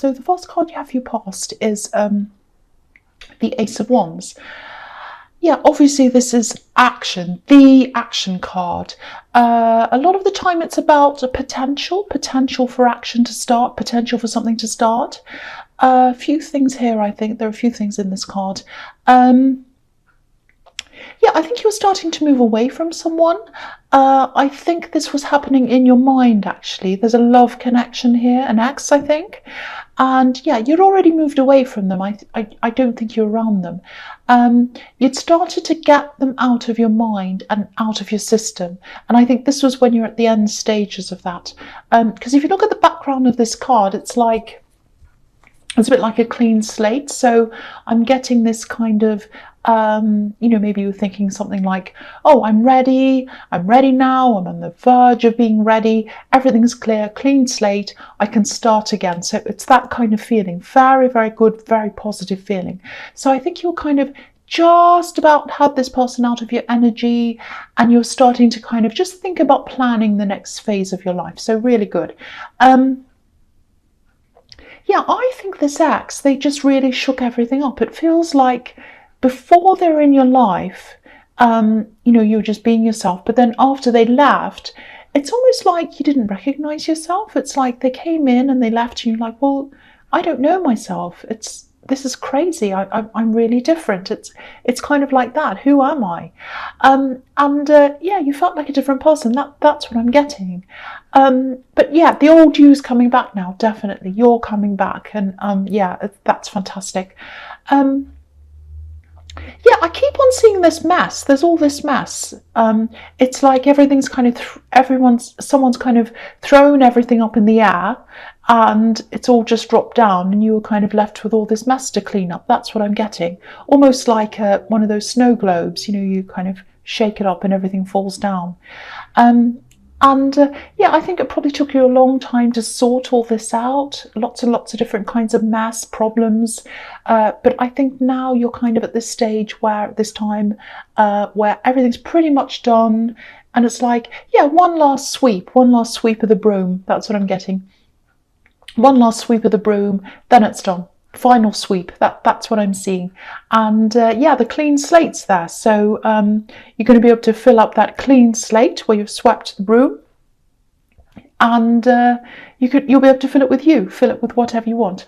So the first card you have for your past is the Ace of Wands. Yeah, obviously this is action, the action card. A lot of the time it's about a potential for action to start, potential for something to start. A few things here, I think. There are a few things in this card. Yeah, I think you're starting to move away from someone. I think this was happening in your mind, actually. There's a love connection here, an ex, I think. And yeah, you'd already moved away from them. I don't think you're around them. You'd started to get them out of your mind and out of your system. And I think this was when you're at the end stages of that. Because if you look at the background of this card, it's a bit like a clean slate. So I'm getting this kind of, maybe you're thinking something like, oh, I'm ready now, I'm on the verge of being ready, everything's clear, clean slate, I can start again. So it's that kind of feeling, very, very good, very positive feeling. So I think you're kind of just about had this person out of your energy and you're starting to kind of just think about planning the next phase of your life. So really good. Yeah, I think this ex, they just really shook everything up. It feels like before they were in your life, you were just being yourself. But then after they left, it's almost like you didn't recognize yourself. It's like they came in and they left and you're like, well, I don't know myself. This is crazy. I'm really different. It's kind of like that. Who am I? Yeah, you felt like a different person. That's what I'm getting. But yeah, the old you's coming back now. Definitely, you're coming back, and yeah, that's fantastic. Yeah, I keep on seeing this mess. There's all this mess. It's like everything's kind of someone's kind of thrown everything up in the air, and it's all just dropped down, and you were kind of left with all this mess to clean up. That's what I'm getting. Almost like one of those snow globes. You kind of shake it up and everything falls down. Yeah, I think it probably took you a long time to sort all this out. Lots and lots of different kinds of mess, problems. But I think now you're kind of at this stage where everything's pretty much done. And it's like, yeah, one last sweep of the broom. That's what I'm getting. One last sweep of the broom, then it's done. Final sweep, that's what I'm seeing. And yeah, the clean slate's there. So you're going to be able to fill up that clean slate where you've swept the broom. And you'll be able to fill it with whatever you want.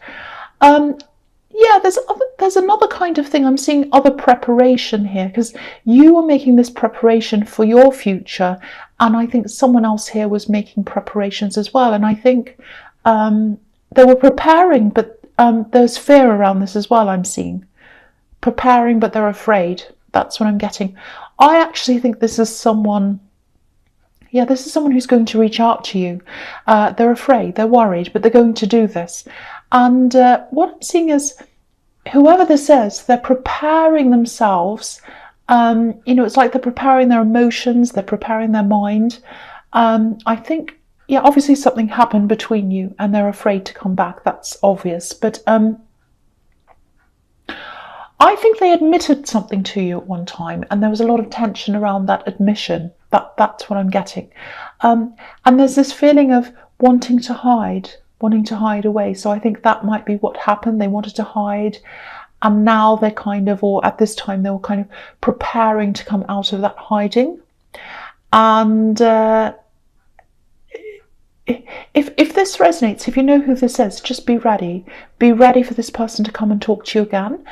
Yeah, there's another kind of thing. I'm seeing other preparation here, because you were making this preparation for your future, and I think someone else here was making preparations as well. And I think they were preparing, but there's fear around this as well. I'm seeing preparing, but they're afraid. That's what I'm getting. I actually think this is someone. Yeah, this is someone who's going to reach out to you. They're afraid, they're worried, but they're going to do this. And what I'm seeing is, whoever this is, they're preparing themselves. It's like they're preparing their emotions, they're preparing their mind. I think, yeah, obviously something happened between you and they're afraid to come back. That's obvious. But I think they admitted something to you at one time, and there was a lot of tension around that admission. That's what I'm getting. And there's this feeling of wanting to hide away. So I think that might be what happened. They wanted to hide, and now they're kind of, or at this time, they were kind of preparing to come out of that hiding. And if this resonates, if you know who this is, just be ready. Be ready for this person to come and talk to you again.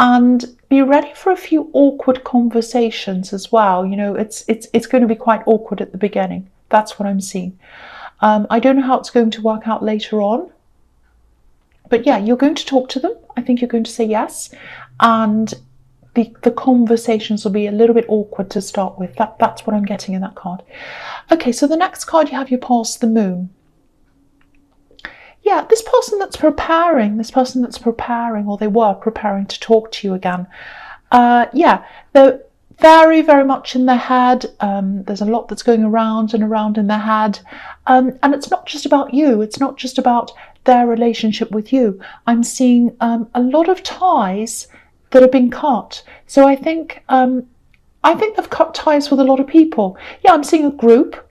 And be ready for a few awkward conversations as well. It's going to be quite awkward at the beginning. That's what I'm seeing. I don't know how it's going to work out later on. But yeah, you're going to talk to them. I think you're going to say yes. And the conversations will be a little bit awkward to start with. That's what I'm getting in that card. Okay, so the next card you have, your past the moon. Yeah, this person that's preparing, or they were preparing to talk to you again. Yeah, they're very, very much in their head. There's a lot that's going around and around in their head. And it's not just about you. It's not just about their relationship with you. I'm seeing a lot of ties that have been cut. So I think they've cut ties with a lot of people. Yeah, I'm seeing a group.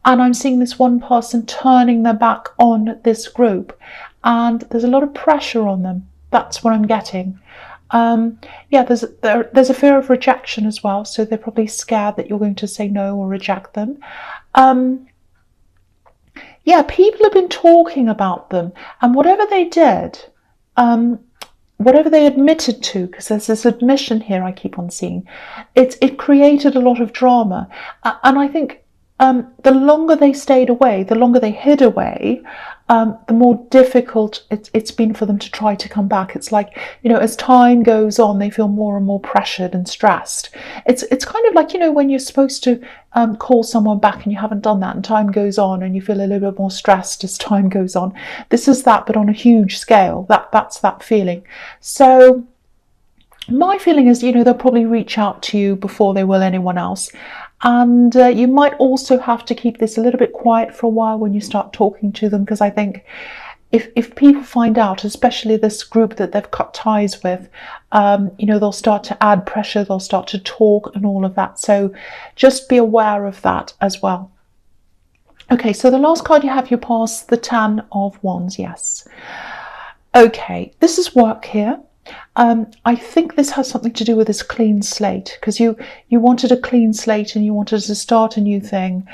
And I'm seeing this one person turning their back on this group. and there's a lot of pressure on them. That's what I'm getting. Yeah, there's a fear of rejection as well, so they're probably scared that you're going to say no or reject them. Yeah, people have been talking about them, and whatever they did, whatever they admitted to, because there's this admission here I keep on seeing, it created a lot of drama. And I think the longer they stayed away, the longer they hid away, the more difficult it's been for them to try to come back. It's like, as time goes on, they feel more and more pressured and stressed. It's kind of like, when you're supposed to call someone back and you haven't done that, and time goes on and you feel a little bit more stressed as time goes on. This is that, but on a huge scale. That's that feeling. So my feeling is, they'll probably reach out to you before they will anyone else. And you might also have to keep this a little bit quiet for a while when you start talking to them, because I think if people find out, especially this group that they've cut ties with, they'll start to add pressure, they'll start to talk and all of that. So just be aware of that as well. Okay, so the last card you have, you pass the 10 of Wands, yes. Okay, this is work here. I think this has something to do with this clean slate, because you wanted a clean slate and you wanted to start a new thing.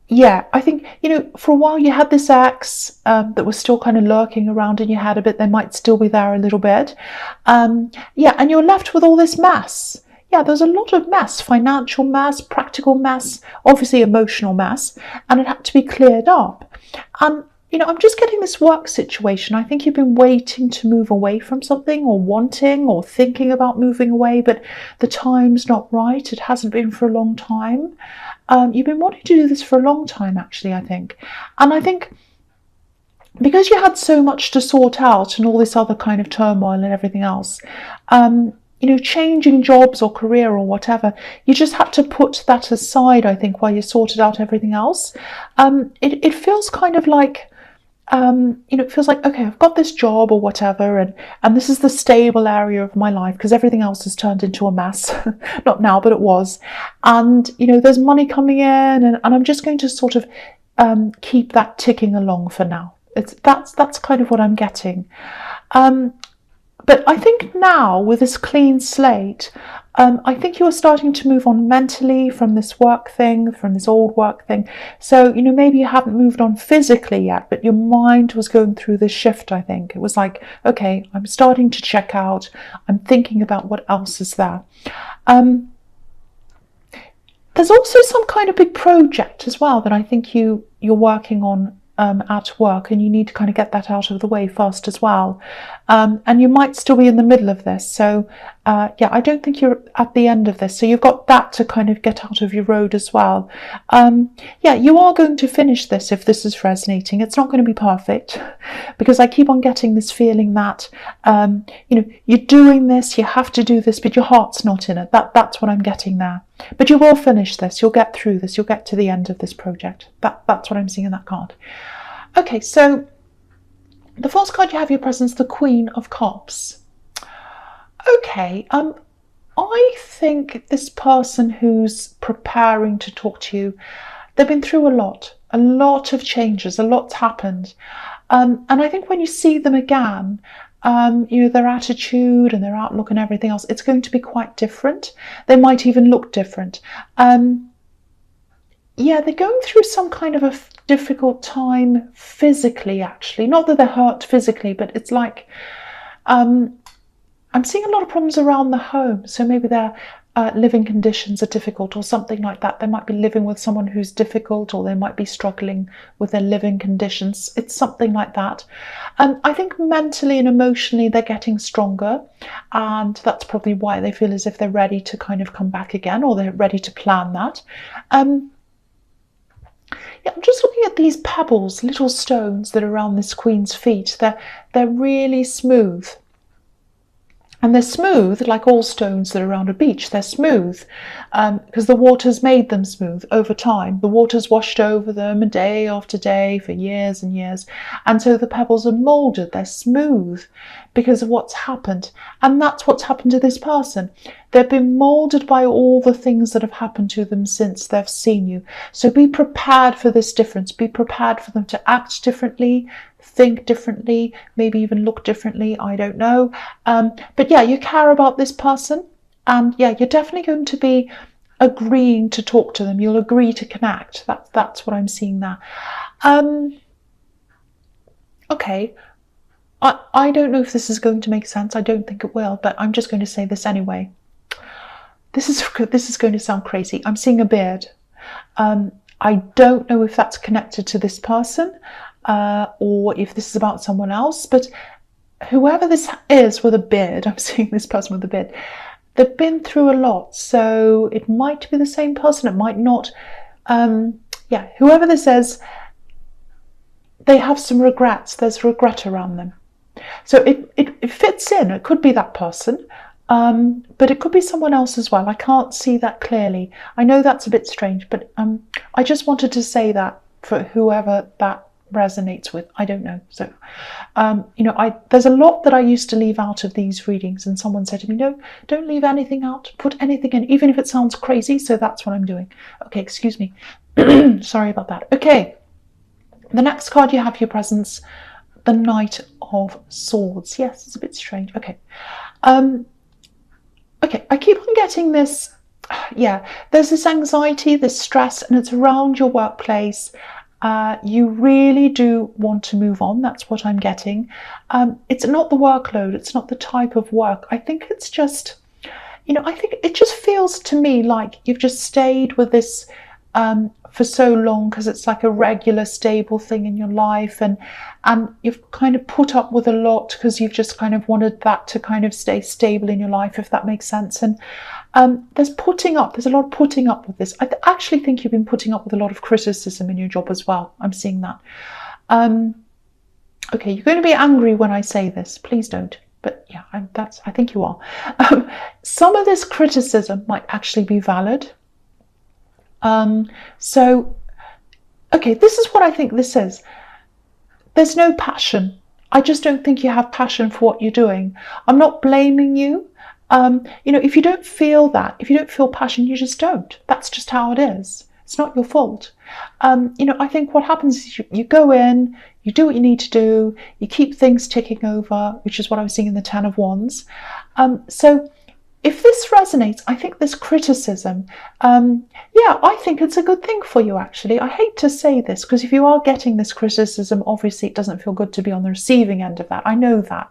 Yeah, I think, for a while you had this ex that was still kind of lurking around in your head a bit. They might still be there a little bit. Yeah, and you're left with all this mess. Yeah, there's a lot of mess, financial mess, practical mess, obviously emotional mess, and it had to be cleared up. I'm just getting this work situation. I think you've been waiting to move away from something, or wanting or thinking about moving away, but the time's not right. It hasn't been for a long time. You've been wanting to do this for a long time, actually, I think. And I think because you had so much to sort out and all this other kind of turmoil and everything else, changing jobs or career or whatever, you just had to put that aside, I think, while you sorted out everything else. It feels kind of like, it feels like, okay, I've got this job or whatever, and this is the stable area of my life, because everything else has turned into a mess. Not now, but it was. And, there's money coming in, and I'm just going to sort of keep that ticking along for now. That's kind of what I'm getting. But I think now, with this clean slate, I think you're starting to move on mentally from this work thing, from this old work thing. So, maybe you haven't moved on physically yet, but your mind was going through this shift, I think. It was like, okay, I'm starting to check out. I'm thinking about what else is there. There's also some kind of big project as well that I think you're working on at work, and you need to kind of get that out of the way first as well. And you might still be in the middle of this. So yeah, I don't think you're at the end of this. So you've got that to kind of get out of your road as well. Yeah, you are going to finish this if this is resonating. It's not going to be perfect, because I keep on getting this feeling that, you're doing this, you have to do this, but your heart's not in it. That's what I'm getting there. But you will finish this. You'll get through this. You'll get to the end of this project. That's what I'm seeing in that card. Okay, so the first card you have your presence, the Queen of Cups. Okay, I think this person who's preparing to talk to you, they've been through a lot of changes, a lot's happened. And I think when you see them again, their attitude and their outlook and everything else, it's going to be quite different. They might even look different. Yeah, they're going through some kind of a difficult time physically, actually. Not that they're hurt physically, but it's like, I'm seeing a lot of problems around the home. So maybe their living conditions are difficult or something like that. They might be living with someone who's difficult, or they might be struggling with their living conditions. It's something like that. I think mentally and emotionally they're getting stronger, and that's probably why they feel as if they're ready to kind of come back again, or they're ready to plan that. Yeah, I'm just looking at these pebbles, little stones that are around this queen's feet. They're really smooth. And they're smooth, like all stones that are around a beach. They're smooth because the water's made them smooth over time. The water's washed over them day after day for years and years. And so the pebbles are moulded. They're smooth because of what's happened. And that's what's happened to this person. They've been molded by all the things that have happened to them since they've seen you. So be prepared for this difference. Be prepared for them to act differently, think differently, maybe even look differently. I don't know. But yeah, you care about this person. And yeah, you're definitely going to be agreeing to talk to them. You'll agree to connect. That's what I'm seeing there. Okay. I don't know if this is going to make sense. I don't think it will, but I'm just going to say this anyway. This is going to sound crazy. I'm seeing a beard. I don't know if that's connected to this person or if this is about someone else, but whoever this is with a beard, I'm seeing this person with a beard, they've been through a lot. So it might be the same person, it might not. Yeah, whoever this is, they have some regrets. There's regret around them. So it fits in. It could be that person, but it could be someone else as well. I can't see that clearly. I know that's a bit strange, but I just wanted to say that for whoever that resonates with. I don't know. So, there's a lot that I used to leave out of these readings, and someone said to me, no, don't leave anything out. Put anything in, even if it sounds crazy. So that's what I'm doing. Okay, excuse me. Sorry about that. Okay. The next card you have for your presence, the Knight of Swords. Yes, it's a bit strange. Okay. Okay, I keep on getting this. Yeah, there's this anxiety, this stress, and it's around your workplace. You really do want to move on. That's what I'm getting. It's not the workload. It's not the type of work. I think it's just, I think it just feels to me like you've just stayed with this for so long because it's like a regular, stable thing in your life, and you've kind of put up with a lot because you've just kind of wanted that to kind of stay stable in your life, if that makes sense. And there's a lot of putting up with this. I actually think you've been putting up with a lot of criticism in your job as well. I'm seeing that. Okay, you're going to be angry when I say this. Please don't. But yeah, I think you are. Some of this criticism might actually be valid. So, okay, this is what I think this is. There's no passion. I just don't think you have passion for what you're doing. I'm not blaming you. If you don't feel that, if you don't feel passion, you just don't. That's just how it is. It's not your fault. I think what happens is you go in, you do what you need to do, you keep things ticking over, which is what I was seeing in the Ten of Wands. So if this resonates, I think this criticism, I think it's a good thing for you, actually. I hate to say this, because if you are getting this criticism, obviously it doesn't feel good to be on the receiving end of that. I know that.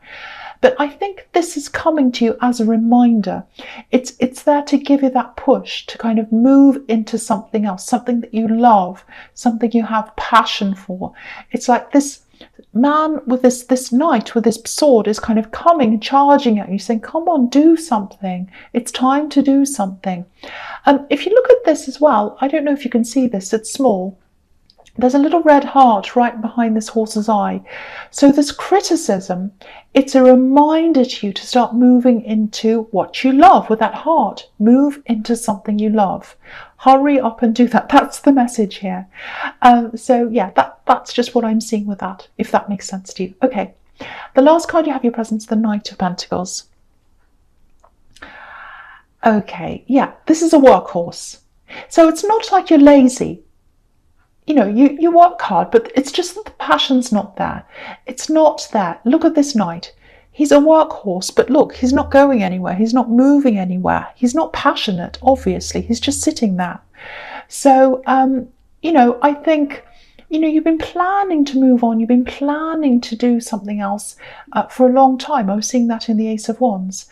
But I think this is coming to you as a reminder. It's there to give you that push to kind of move into something else, something that you love, something you have passion for. It's like this man with this knight with this sword is kind of coming, charging at you, saying, come on, do something. It's time to do something. If you look at this as well, I don't know if you can see this, it's small. There's a little red heart right behind this horse's eye. So this criticism, it's a reminder to you to start moving into what you love with that heart. Move into something you love. Hurry up and do that. That's the message here. So yeah, that's just what I'm seeing with that, if that makes sense to you. Okay, the last card you have your presence, the Knight of Pentacles. Okay, yeah, this is a workhorse. So it's not like you're lazy. You work hard, but it's just that the passion's not there. It's not there. Look at this knight. He's a workhorse, but look, he's not going anywhere. He's not moving anywhere. He's not passionate, obviously. He's just sitting there. So, I think, you've been planning to move on. You've been planning to do something else for a long time. I was seeing that in the Ace of Wands.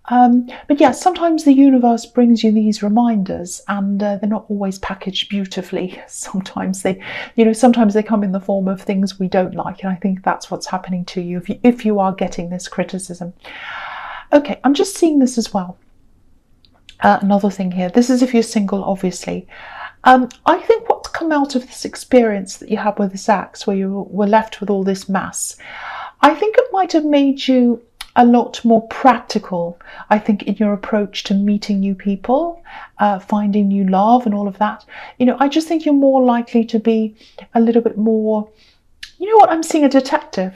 But yeah, sometimes the universe brings you these reminders, and they're not always packaged beautifully. Sometimes they come in the form of things we don't like, and I think that's what's happening to you if you are getting this criticism. Okay, I'm just seeing this as well. Another thing here. This is if you're single, obviously. I think what's come out of this experience that you had with this axe, where you were left with all this mass, I think it might have made you a lot more practical, I think, in your approach to meeting new people, finding new love and all of that. I just think you're more likely to be a little bit more, I'm seeing a detective.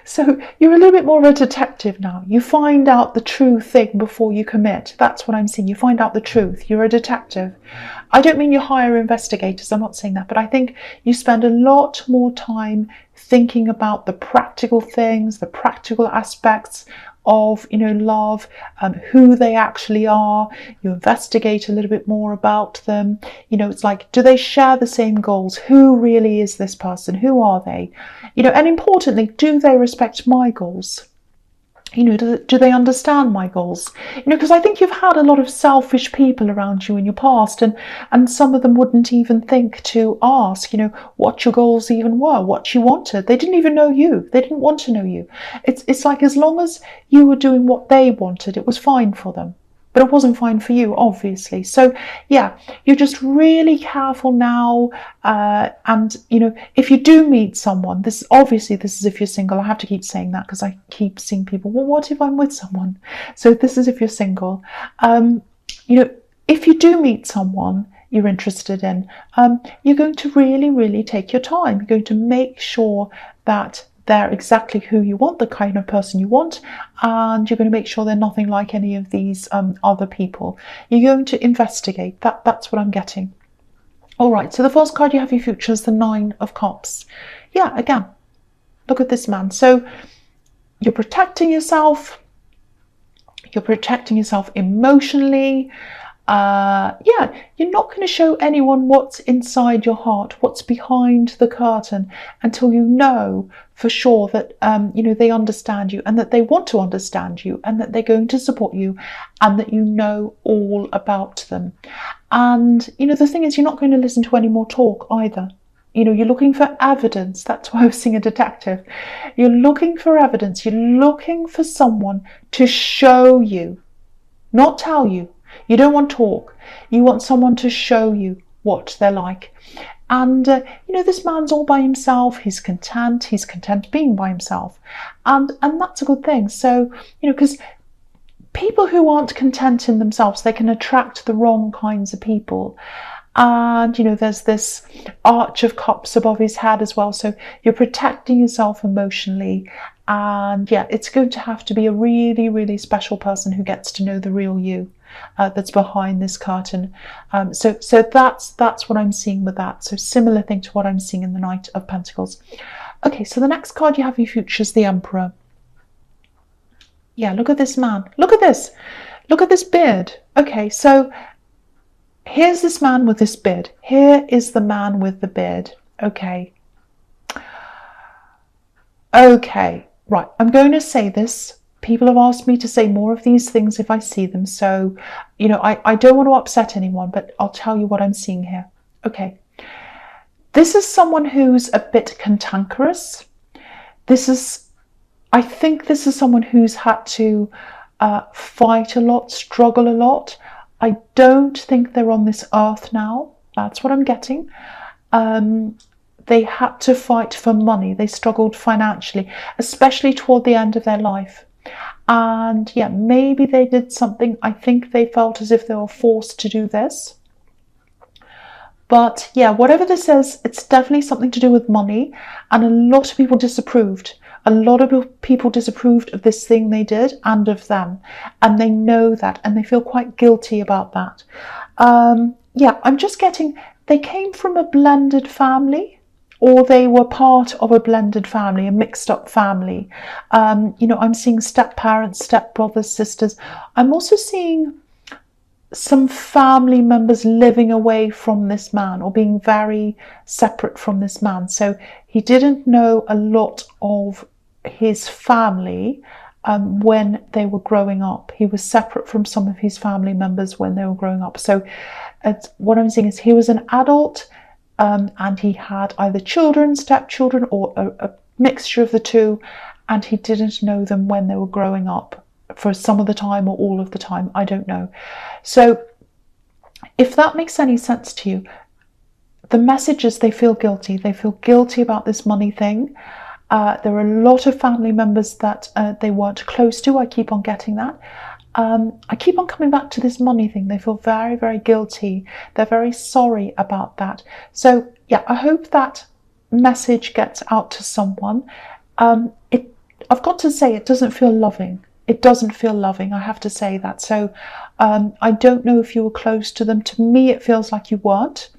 So you're a little bit more of a detective now. You find out the true thing before you commit. That's what I'm seeing. You find out the truth. You're a detective. I don't mean you hire investigators. I'm not saying that. But I think you spend a lot more time thinking about the practical things, the practical aspects of, love, who they actually are. You investigate a little bit more about them. It's like, do they share the same goals? Who really is this person? Who are they? And importantly, do they respect my goals? Do they understand my goals? Because I think you've had a lot of selfish people around you in your past, and some of them wouldn't even think to ask, what your goals even were, what you wanted. They didn't even know you. They didn't want to know you. It's like, as long as you were doing what they wanted, it was fine for them. But it wasn't fine for you, obviously. So yeah, you're just really careful now. And if you do meet someone, this is if you're single. I have to keep saying that because I keep seeing people, well, what if I'm with someone? So this is if you're single. If you do meet someone you're interested in, you're going to really, really take your time. You're going to make sure that they're exactly who you want, the kind of person you want, and you're going to make sure they're nothing like any of these other people. You're going to investigate. That's what I'm getting. All right, so the first card you have your future is the Nine of Cups. Yeah, again, look at this man. So you're protecting yourself. You're protecting yourself emotionally. You're not going to show anyone what's inside your heart, what's behind the curtain, until you know for sure that they understand you, and that they want to understand you, and that they're going to support you, and that you know all about them. And the thing is, you're not going to listen to any more talk either. You're looking for evidence. That's why I was seeing a detective. You're looking for evidence. You're looking for someone to show you, not tell you. You don't want talk. You want someone to show you what they're like. And, this man's all by himself. He's content. He's content being by himself. And that's a good thing. So, because people who aren't content in themselves, they can attract the wrong kinds of people. And, there's this Arch of Cups above his head as well. So you're protecting yourself emotionally. And yeah, it's going to have to be a really, really special person who gets to know the real you. That's behind this curtain. So that's what I'm seeing with that. So similar thing to what I'm seeing in the Knight of Pentacles. Okay, so the next card you have in your future is the Emperor. Yeah, look at this man. Look at this. Look at this beard. Okay, so here's this man with this beard. Here is the man with the beard. Okay. Okay, right. I'm going to say this. People have asked me to say more of these things if I see them. So, I don't want to upset anyone, but I'll tell you what I'm seeing here. Okay. This is someone who's a bit cantankerous. I think this is someone who's had to fight a lot, struggle a lot. I don't think they're on this earth now. That's what I'm getting. They had to fight for money. They struggled financially, especially toward the end of their life. And yeah, maybe they did something. I think they felt as if they were forced to do this. But yeah, whatever this is, it's definitely something to do with money. And a lot of people disapproved. A lot of people disapproved of this thing they did and of them. And they know that, and they feel quite guilty about that. Yeah, I'm just getting, they came from a blended family, or they were part of a blended family, a mixed up family. I'm seeing step parents, step brothers, sisters. I'm also seeing some family members living away from this man, or being very separate from this man. So he didn't know a lot of his family when they were growing up. He was separate from some of his family members when they were growing up. So what I'm seeing is he was an adult, and he had either children, stepchildren, or a mixture of the two, and he didn't know them when they were growing up, for some of the time or all of the time. I don't know. So if that makes any sense to you, the message is they feel guilty. They feel guilty about this money thing. There are a lot of family members that they weren't close to. I keep on getting that. I keep on coming back to this money thing. They feel very, very guilty. They're very sorry about that. So yeah, I hope that message gets out to someone. I've got to say, it doesn't feel loving. It doesn't feel loving, I have to say that. So I don't know if you were close to them. To me, it feels like you weren't,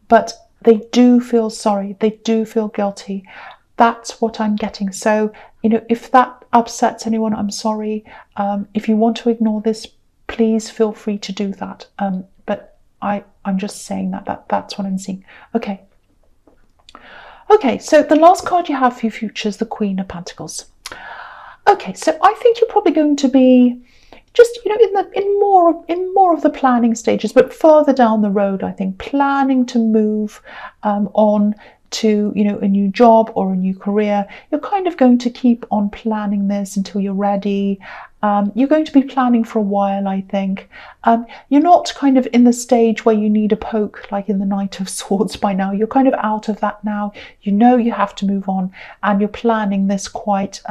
but they do feel sorry. They do feel guilty. That's what I'm getting. So, if that upsets anyone, I'm sorry. If you want to ignore this, please feel free to do that. But I'm just saying that's what I'm seeing. Okay. Okay, so the last card you have for your future is the Queen of Pentacles. Okay, so I think you're probably going to be just, in more of the planning stages, but further down the road, I think, planning to move on to, a new job or a new career. You're kind of going to keep on planning this until you're ready. You're going to be planning for a while, I think. You're not kind of in the stage where you need a poke like in the Knight of Swords by now. You're kind of out of that now. You have to move on, and you're planning this quite,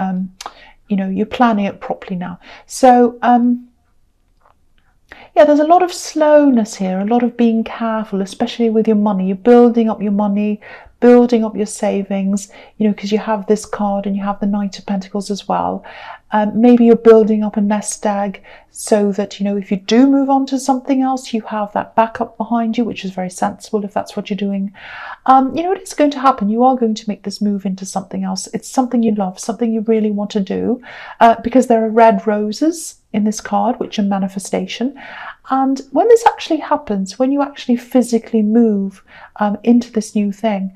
you're planning it properly now. So, yeah, there's a lot of slowness here, a lot of being careful, especially with your money. You're building up your money, building up your savings, because you have this card and you have the Knight of Pentacles as well. Maybe you're building up a nest egg so that, if you do move on to something else, you have that backup behind you, which is very sensible if that's what you're doing. It is going to happen. You are going to make this move into something else. It's something you love, something you really want to do, because there are red roses in this card, which are manifestation. And when this actually happens, when you actually physically move into this new thing,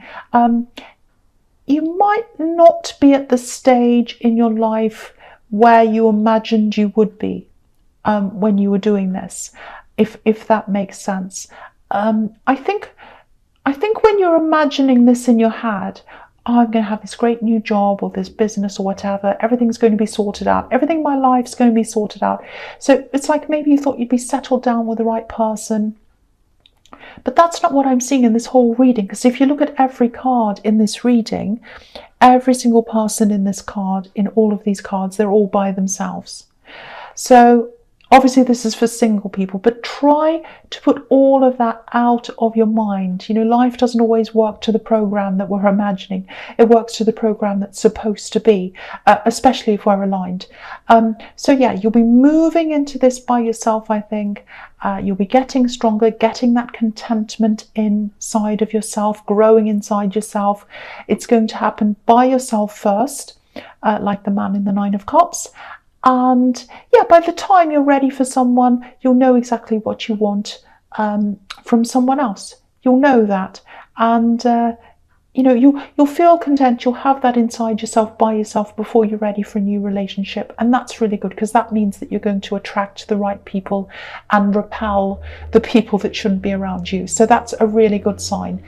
you might not be at the stage in your life where you imagined you would be when you were doing this, if that makes sense. I think when you're imagining this in your head, I'm going to have this great new job or this business or whatever, everything's going to be sorted out, everything in my life's going to be sorted out. So it's like maybe you thought you'd be settled down with the right person, but that's not what I'm seeing in this whole reading. Because if you look at every card in this reading, every single person in this card, in all of these cards, they're all by themselves. So obviously this is for single people, but try to put all of that out of your mind. Life doesn't always work to the program that we're imagining. It works to the program that's supposed to be, especially if we're aligned. So yeah, you'll be moving into this by yourself, I think. You'll be getting stronger, getting that contentment inside of yourself, growing inside yourself. It's going to happen by yourself first, like the man in the Nine of Cups. And yeah, by the time you're ready for someone, you'll know exactly what you want from someone else. You'll know that. And, you'll feel content. You'll have that inside yourself by yourself before you're ready for a new relationship. And that's really good, because that means that you're going to attract the right people and repel the people that shouldn't be around you. So that's a really good sign.